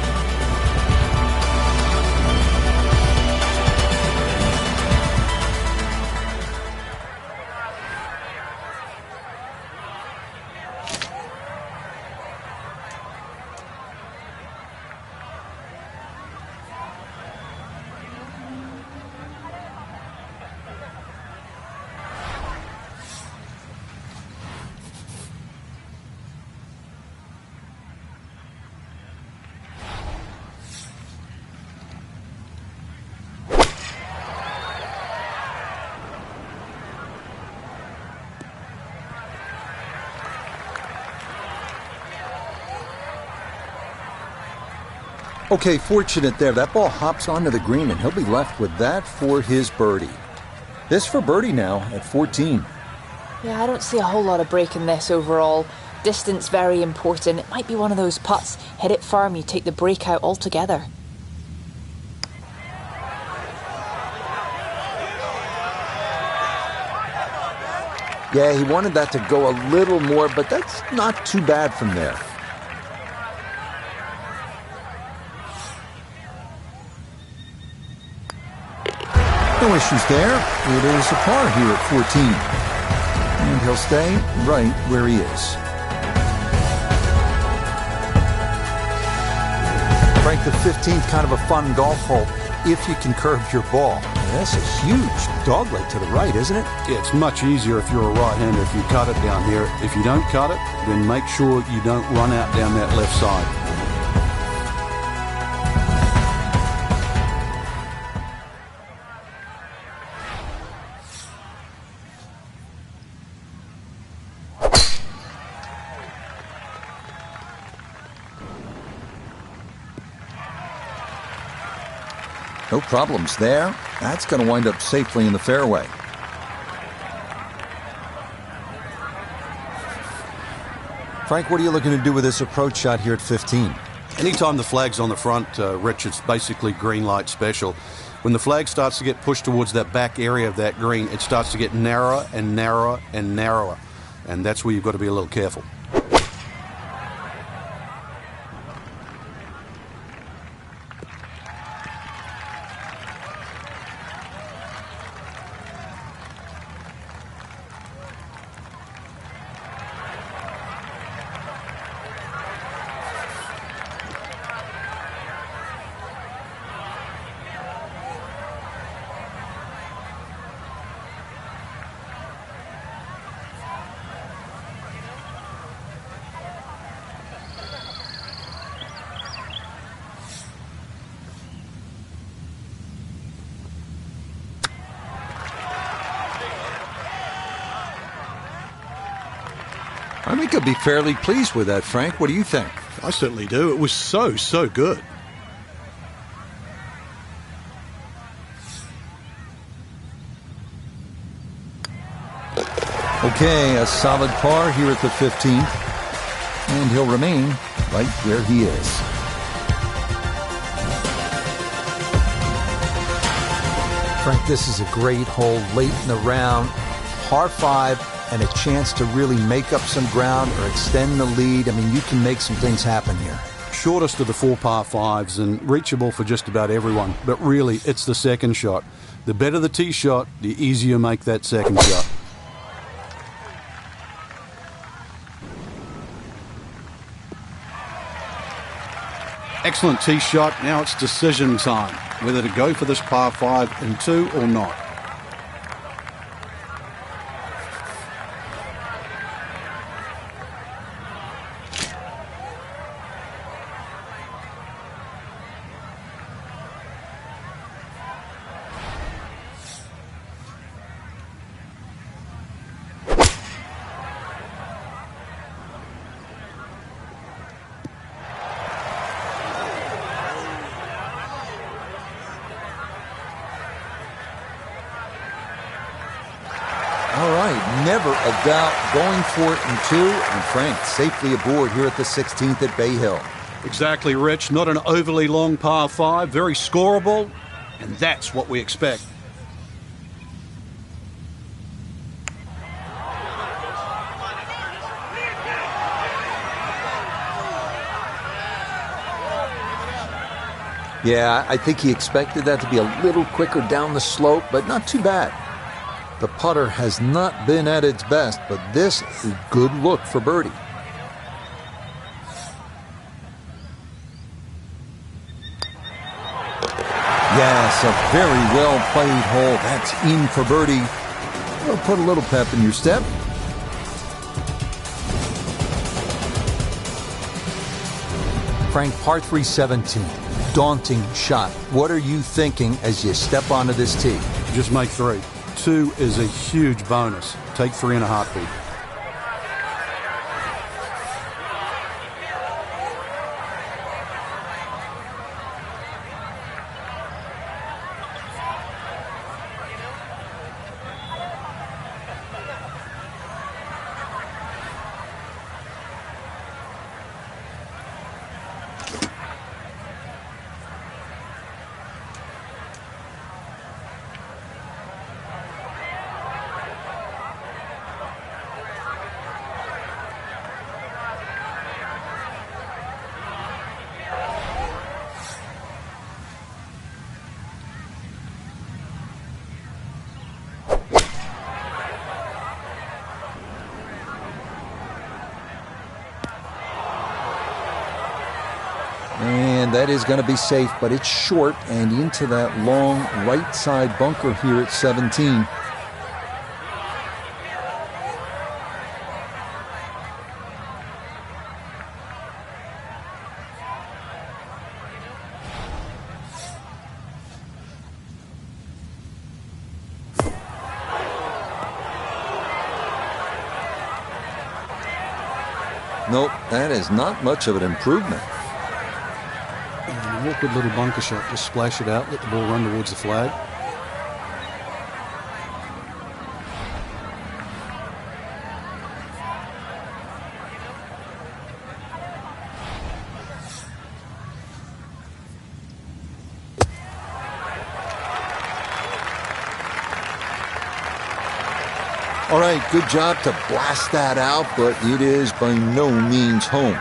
S1: Okay, fortunate there. That ball hops onto the green, and he'll be left with that for his birdie. This for birdie now at 14.
S5: Yeah, I don't see a whole lot of break in this overall. Distance very important. It might be one of those putts. Hit it firm, you take the break out altogether.
S1: Yeah, he wanted that to go a little more, but that's not too bad from there. No issues there. It is a par here at 14. And he'll stay right where he is.
S4: Frank, the 15th, kind of a fun golf hole if you can curve your ball. That's a huge dogleg to the right, isn't it?
S2: Yeah, it's much easier if you're a right-hander if you cut it down here. If you don't cut it, then make sure you don't run out down that left side.
S1: No problems there. That's going to wind up safely in the fairway.
S4: Frank, what are you looking to do with this approach shot here at 15?
S2: Anytime the flag's on the front, Rich, it's basically green light special. When the flag starts to get pushed towards that back area of that green, it starts to get narrower and narrower and narrower. And that's where you've got to be a little careful.
S1: I think I'd be fairly pleased with that, Frank. What do you think?
S2: I certainly do. It was so good.
S1: Okay, a solid par here at the 15th. And he'll remain right where he is.
S4: Frank, this is a great hole late in the round. Par 5 and a chance to really make up some ground or extend the lead. I mean, you can make some things happen here.
S2: Shortest of the 4 par 5s and reachable for just about everyone. But really, it's the second shot. The better the tee shot, the easier you make that second shot. Excellent tee shot. Now it's decision time, whether to go for this par 5 in 2 or not.
S1: All right, never a doubt going for it in 2, and Frank safely aboard here at the 16th at Bay Hill.
S2: Exactly, Rich. Not an overly long par 5, very scoreable, and that's what we expect.
S1: Yeah, I think he expected that to be a little quicker down the slope, but not too bad. The putter has not been at its best, but this is a good look for birdie. Yes, a very well played hole. That's in for birdie. We'll put a little pep in your step.
S4: Frank, par 3 17. Daunting shot. What are you thinking as you step onto this tee?
S2: Just make 3. 2 is a huge bonus. Take 3 in a heartbeat.
S1: and that is going to be safe, but it's short and into that long right side bunker here at 17.
S6: Nope, that is not much of an improvement.
S2: And an awkward little bunker shot. Just splash it out, let the ball run towards the flag.
S1: All right, good job to blast that out, but it is by no means home.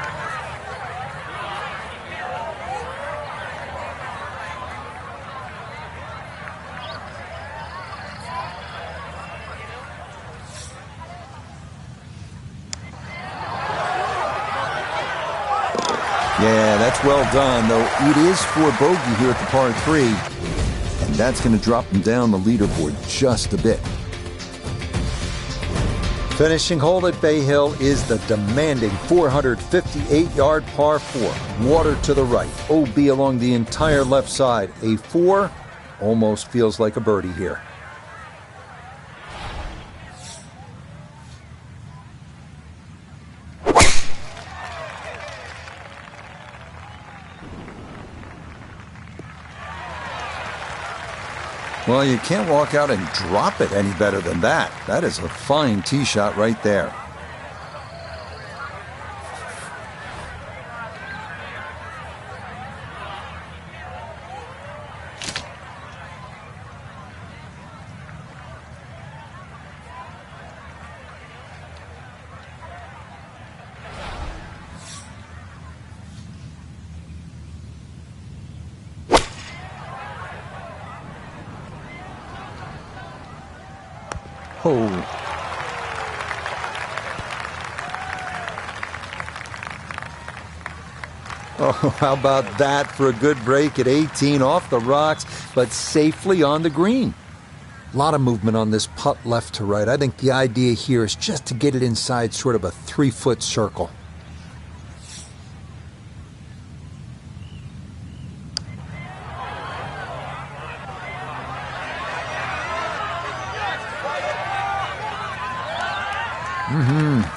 S6: Yeah, that's well done, though it is for bogey here at the par 3, and that's going to drop him down the leaderboard just a bit.
S1: Finishing hole at Bay Hill is the demanding 458-yard par 4. Water to the right, OB along the entire left side. A 4 almost feels like a birdie here.
S6: Well, you can't walk out and drop it any better than that. That is a fine tee shot right there.
S1: Oh. Oh, how about that for a good break at 18 off the rocks, but safely on the green. A lot of movement on this putt left to right. I think the idea here is just to get it inside sort of a 3-foot circle.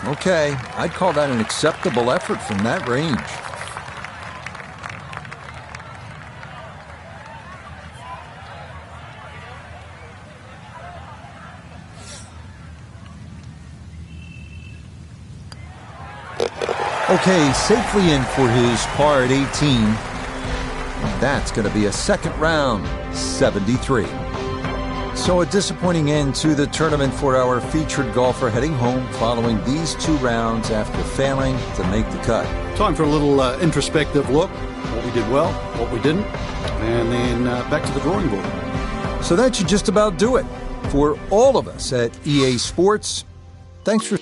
S1: Okay, I'd call that an acceptable effort from that range. Okay, safely in for his par at 18. And that's going to be a second round, 73. So a disappointing end to the tournament for our featured golfer heading home following these 2 rounds after failing to make the cut.
S2: Time for a little introspective look. What we did well, what we didn't, and then back to the drawing board.
S1: So that should just about do it. For all of us at EA Sports, thanks for